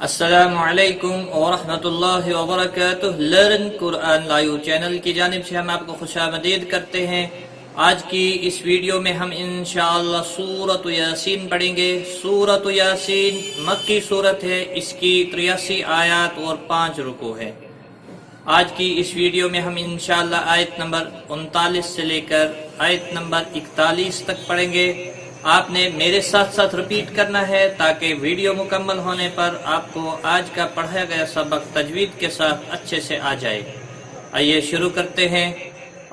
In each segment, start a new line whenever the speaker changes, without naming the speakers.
السلام علیکم ورحمۃ اللہ وبرکاتہ۔ لرن قرآن لائیو چینل کی جانب سے ہم آپ کو خوش آمدید کرتے ہیں۔ آج کی اس ویڈیو میں ہم انشاءاللہ سورۃ یاسین پڑھیں گے۔ سورۃ یاسین مکی سورت ہے، اس کی 83 آیات اور 5 رکوع ہے۔ آج کی اس ویڈیو میں ہم انشاءاللہ آیت نمبر 39 سے لے کر آیت نمبر 41 تک پڑھیں گے۔ آپ نے میرے ساتھ ساتھ رپیٹ کرنا ہے تاکہ ویڈیو مکمل ہونے پر آپ کو آج کا پڑھایا گیا سبق تجوید کے ساتھ اچھے سے آ جائے۔ آئیے شروع کرتے ہیں۔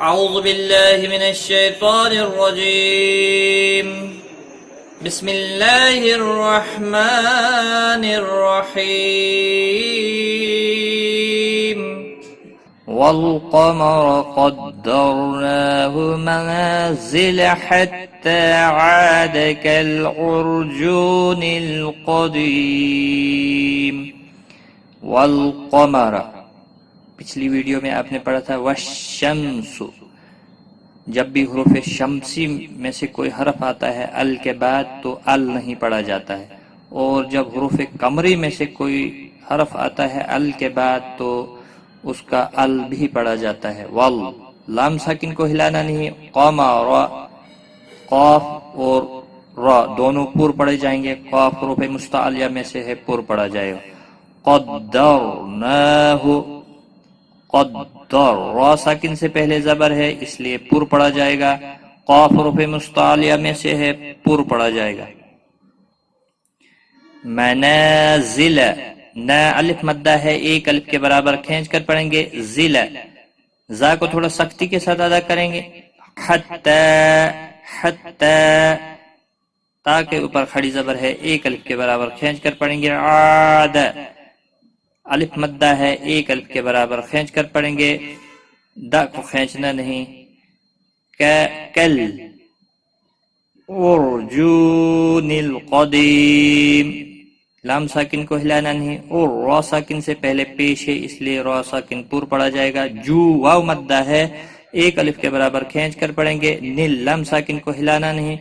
اعوذ باللہ من الشیطان الرجیم، بسم اللہ الرحمن الرحیم۔ والقمر قدرناه منازل حتى عاد كالعرجون القديم۔ والقمر، پچھلی ویڈیو میں آپ نے پڑھا تھا والشمس، جب بھی حروف شمسی میں سے کوئی حرف آتا ہے ال کے بعد تو ال نہیں پڑھا جاتا ہے، اور جب حروف قمری میں سے کوئی حرف آتا ہے ال کے بعد تو اس کا ال بھی پڑھا جاتا ہے۔ وال، لام ساکن کو ہلانا نہیں۔ قمر، قاف اور را دونوں پور پڑھے جائیں گے۔ قاف حروف مستعلیہ میں سے ہے، پور پڑھا جائے گا۔ قدرناہ، قدر، را ساکن سے پہلے زبر ہے اس لیے پور پڑھا جائے گا۔ قاف حروف مستعلیہ میں سے ہے، پور پڑھا جائے گا۔ منازل، نا الف مدہ ہے، ایک الف کے برابر کھینچ کر پڑھیں گے۔ ذل، زا کو تھوڑا سختی کے ساتھ ادا کریں گے۔ حتی، حتی، تا کے اوپر کھڑی زبر ہے، ایک الف کے برابر کھینچ کر پڑھیں گے۔ عاد، الف مدہ ہے، ایک الف کے برابر کھینچ کر پڑھیں گے، دا کو کھینچنا نہیں۔ کل، ارجون القدیم، لام ساکن کو ہلانا نہیں، اور را ساکن سے پہلے پیش ہے اس لیے را ساکن پور پڑھا جائے گا۔ جو، واو مدہ ہے، ایک الف کے برابر کھینچ کر پڑھیں گے۔ نیل، لام ساکن کو ہلانا نہیں۔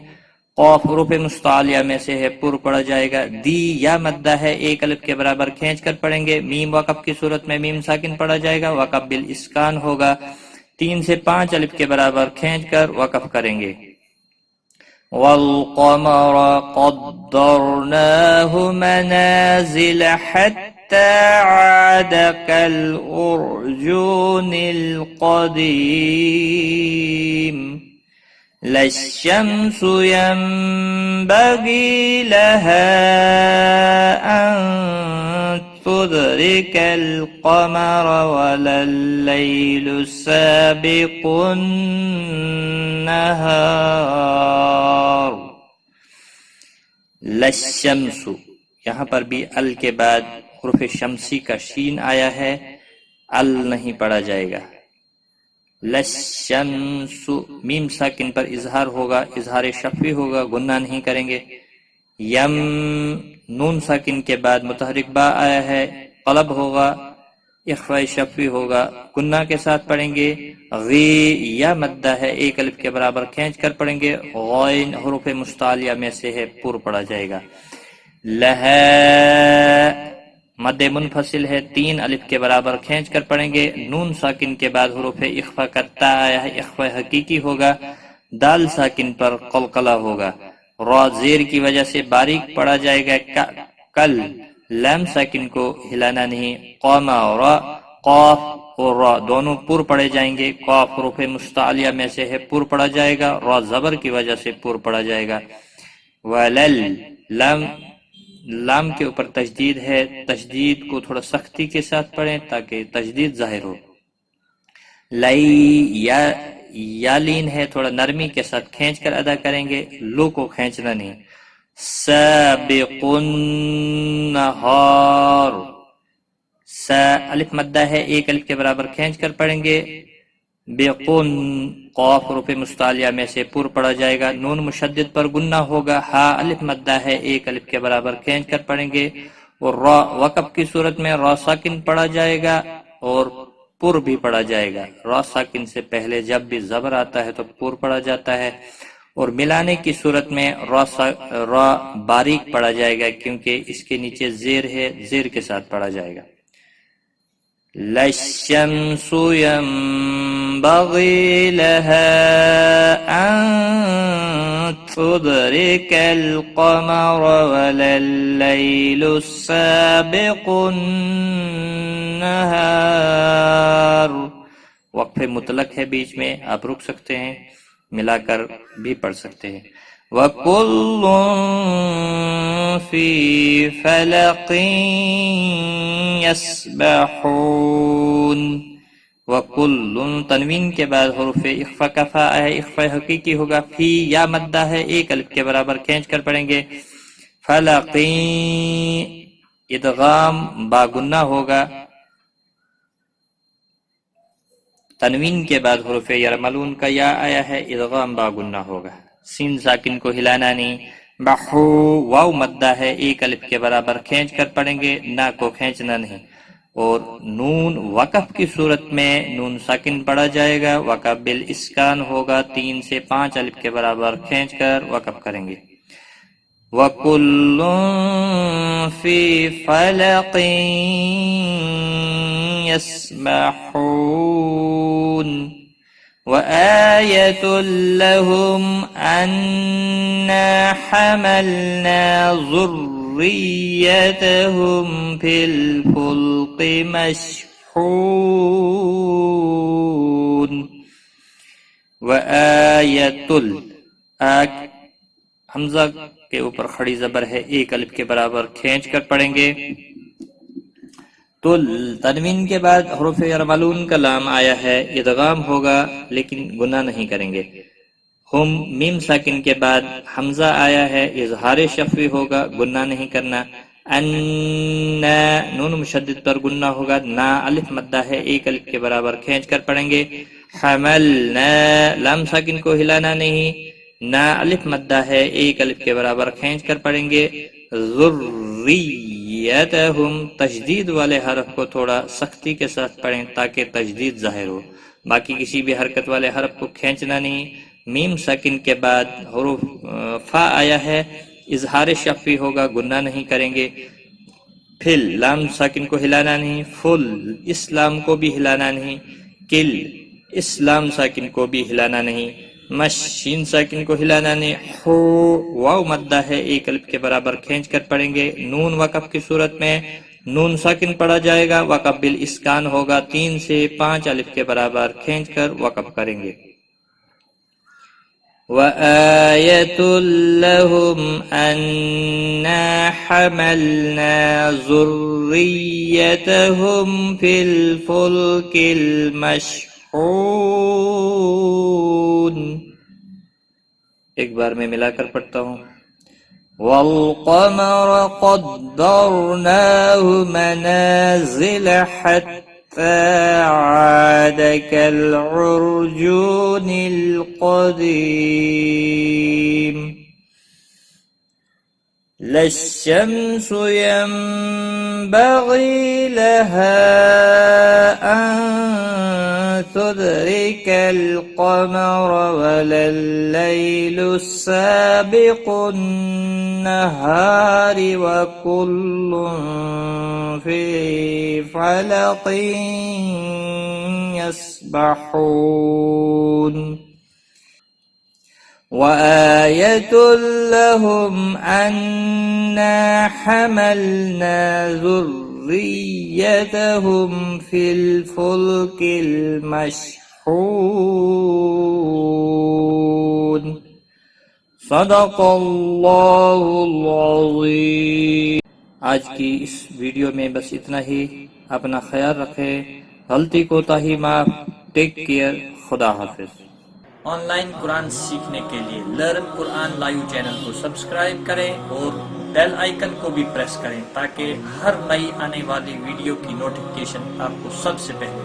قاف حروف مستعلیہ میں سے ہے، پور پڑھا جائے گا۔ دی، یا مدہ ہے، ایک الف کے برابر کھینچ کر پڑھیں گے۔ میم وقف کی صورت میں میم ساکن پڑھا جائے گا، وقف بالاسکان ہوگا۔ 3 سے 5 الف کے برابر کھینچ کر وقف کریں گے۔ والقمر قدرناه منازل حتى عاد كالأرجون القديم۔ لا الشمس ينبغي لها أن تدرك القمر ولا الليل سابق النهار۔ للشمس، یہاں پر بھی ال کے بعد حروف شمسی کا شین آیا ہے، ال نہیں پڑھا جائے گا۔ للشمس، میم ساکن پر اظہار ہوگا، اظہار شفوی ہوگا، گنہ نہیں کریں گے۔ یم، نون ساکن کے بعد متحرک با آیا ہے، قلب ہوگا، اخفاء شفوی ہوگا، گنہ کے ساتھ پڑھیں گے۔ غی، یا مدہ ہے، ایک الف کے برابر کھینچ کر پڑھیں گے۔ غین حروف مستعلیہ میں سے ہے، پور پڑھا جائے گا۔ لہا، مد منفصل ہے، 3 الف کے برابر کھینچ کر پڑھیں گے۔ نون ساکن کے بعد حروف اخفاء کا تا آیا ہے، اخفاء حقیقی ہوگا، دال ساکن پر قلقلہ ہوگا۔ را زیر کی وجہ سے باریک پڑھا جائے گا۔ کل، لام ساکن کو ہلانا نہیں۔ قمر، قاف اور را دونوں پور پڑھے جائیں گے۔ قاف حروف مستعلیہ میں سے ہے، پور پڑھا جائے گا، را زبر کی وجہ سے پور پڑھا جائے گا۔ ولل، لام کے اوپر تشدید ہے، تشدید کو تھوڑا سختی کے ساتھ پڑھیں تاکہ تشدید ظاہر ہو۔ لئی، یا لین ہے، تھوڑا نرمی کے ساتھ کھینچ کر ادا کریں گے، لو کو کھینچنا نہیں۔ سابق النہار، سا الف مدہ ہے، ایک الف کے برابر کھینچ کر پڑھیں گے۔ بقن، قاف حروف مستعلیہ میں سے پور پڑھا جائے گا، نون مشدد پر گنہ ہوگا۔ ہا الف مدہ ہے، ایک الف کے برابر کھینچ کر پڑھیں گے، اور را وقف کی صورت میں را ساکن پڑھا جائے گا اور پور بھی پڑھا جائے گا۔ را ساکن سے پہلے جب بھی زبر آتا ہے تو پور پڑھا جاتا ہے۔ اور ملانے کی صورت میں را باریک پڑھا جائے گا کیونکہ اس کے نیچے زیر ہے، زیر کے ساتھ پڑھا جائے گا. لَلشَّمْسُ يَنبَغِي لَهَا أَن تُدْرِكَ الْقَمَرَ وَلَا اللَّيْلُ سَابِقُ النَّهَارِ. وقف مطلق ہے بیچ میں، آپ رک سکتے ہیں، ملا کر بھی پڑھ سکتے ہیں. وَكُلٌّ فِي فَلَقٍ يَسْبَحُونَ. وَكُلٌّ تنوین کے بعد حروف اخفا کا فا ہے، اخفا حقیقی ہوگا. فی یا مدہ ہے، ایک الف کے برابر کھینچ کر پڑھیں گے. فَلَقٍ ادغام با گنہ ہوگا، تنوین کے بعد حروف یرملون کا یا آیا ہے، ادغام با گنہ ہوگا. سین ساکن کو ہلانا نہیں. بحو واو مدہ ہے، ایک الف کے برابر کھینچ کر پڑھیں گے، نا کو کھینچنا نہیں. اور نون وقف کی صورت میں نون ساکن پڑھا جائے گا، وقف بالاسکان ہوگا، 3 سے 5 الف کے برابر کھینچ کر وقف کریں گے. وَكُلٌّ فِي فَلَقٍ يَسْبَحُونَ. وَآيَةٌ لَهُمْ أَنَّا حَمَلْنَا ذُرِّيَّتَهُمْ فِي الْفُلْقِ مَشْحُونَ. وَآيَةٌ حمزہ کے اوپر کھڑی زبر ہے، ایک الف کے برابر کھینچ کر پڑھیں گے. تل تنوین کے بعد حروف یرملون کا لام آیا ہے، ادغام ہوگا لیکن گناہ نہیں کریں گے. ہم میم ساکن کے بعد حمزہ آیا ہے، اظہار شفوی ہوگا، گناہ نہیں کرنا. ان نون مشدد پر گناہ ہوگا. نا الف مدہ ہے، ایک الف کے برابر کھینچ کر پڑھیں گے. حملنا لام ساکن کو ہلانا نہیں. نا الف مدہ ہے، ایک الف کے برابر کھینچ کر پڑھیں گے. ذریتہم تشدید والے حرف کو تھوڑا سختی کے ساتھ پڑھیں تاکہ تشدید ظاہر ہو، باقی کسی بھی حرکت والے حرف کو کھینچنا نہیں. میم ساکن کے بعد حروف فا آیا ہے، اظہار شفوی ہوگا، گناہ نہیں کریں گے. پھل لام ساکن کو ہلانا نہیں. فل اسلام کو بھی ہلانا نہیں. کل اسلام ساکن کو بھی ہلانا نہیں. مشین ساکن کو ہلانا نہیں. ہو واو مدہ ہے، ایک الف کے برابر کھینچ کر پڑھیں گے. نون وقف کی صورت میں نون ساکن پڑھا جائے گا، وقف بالاسکان ہوگا، 3 سے 5 الف کے برابر کھینچ کر وقف کریں گے. وَآيَةٌ لَهُمْ أَنَّا حَمَلْنَا ذُرِّيَّتَهُمْ فِي الْفُلْكِ الْمَشْحُونِ. ایک بار میں ملا کر پڑھتا ہوں. وَالْقَمَرَ قَدَّرْنَاهُ مَنَازِلَ حَتَّى عَادَ كَالْعُرْجُونِ الْقَدِيمِ. لَا الشَّمْسُ يَنبَغِي لَهَا أَن تُدْرِكَ الْقَمَرَ وَلَا اللَّيْلُ سَابِقُ النَّهَارِ وَكُلٌّ فِي فَلَقٍ يَسْبَحُونَ. وَآيَةٌ لَهُمْ أَنَّا حَمَلْنَا ذُرِّيَّتَهُمْ فِي الْفُلْكِ الْمَشْحُونِ. صدق اللہ العظیم. آج کی اس ویڈیو میں بس اتنا ہی. اپنا خیال رکھیں، غلطی کوتاہی معاف. Take care. خدا حافظ. آن لائن قرآن سیکھنے کے لیے لرن قرآن لائیو چینل کو سبسکرائب کریں اور بیل آئیکن کو بھی پریس کریں تاکہ ہر نئی آنے والی ویڈیو کی نوٹیفکیشن آپ کو سب سے پہلے